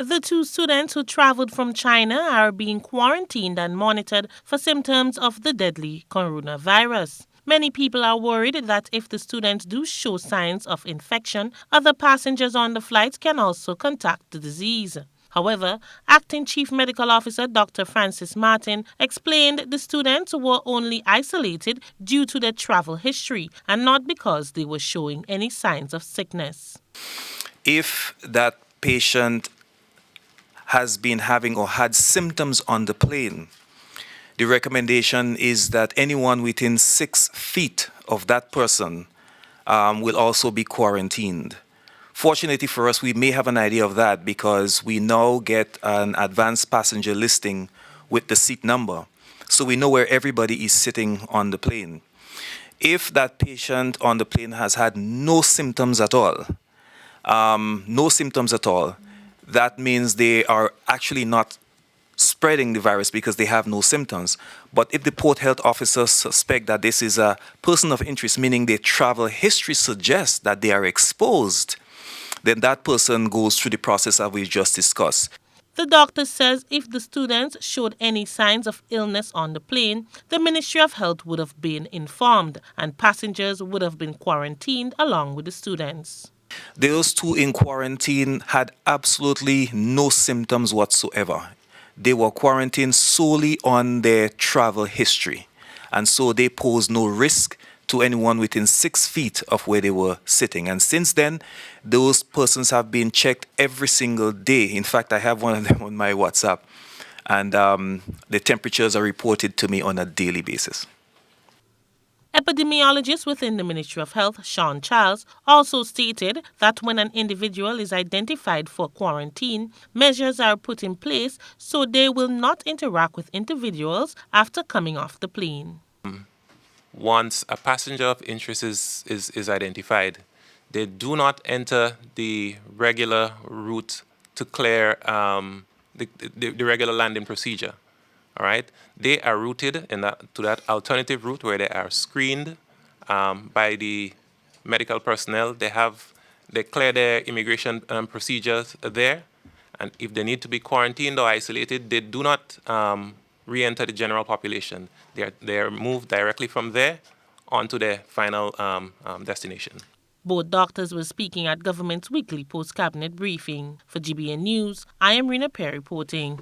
The two students who traveled from China are being quarantined and monitored for symptoms of the deadly coronavirus. Many people are worried that if the students do show signs of infection, other passengers on the flight can also contact the disease. However, Acting Chief Medical Officer Dr. Francis Martin explained the students were only isolated due to their travel history and not because they were showing any signs of sickness. If that patient has been having or had symptoms on the plane, the recommendation is that anyone within 6 feet of that person will also be quarantined. Fortunately for us, we may have an idea of that because we now get an advanced passenger listing with the seat number. So we know where everybody is sitting on the plane. If that patient on the plane has had no symptoms at all, that means they are actually not spreading the virus because they have no symptoms. But if the port health officers suspect that this is a person of interest, meaning their travel history suggests that they are exposed, then that person goes through the process that we just discussed. The doctor says if the students showed any signs of illness on the plane, the Ministry of Health would have been informed and passengers would have been quarantined along with the students. Those two in quarantine had absolutely no symptoms whatsoever. They were quarantined solely on their travel history, and so they posed no risk to anyone within 6 feet of where they were sitting. And since then, those persons have been checked every single day. In fact, I have one of them on my WhatsApp, and the temperatures are reported to me on a daily basis. Epidemiologist within the Ministry of Health, Sean Charles, also stated that when an individual is identified for quarantine, measures are put in place so they will not interact with individuals after coming off the plane. Once a passenger of interest is identified, they do not enter the regular route to clear the regular landing procedure. All right, they are routed to that alternative route where they are screened by the medical personnel. They clear their immigration procedures there, and if they need to be quarantined or isolated, they do not re-enter the general population. They are moved directly from there onto their final destination. Both doctors were speaking at government's weekly post-cabinet briefing. For GBN News, I am Rena Perry reporting.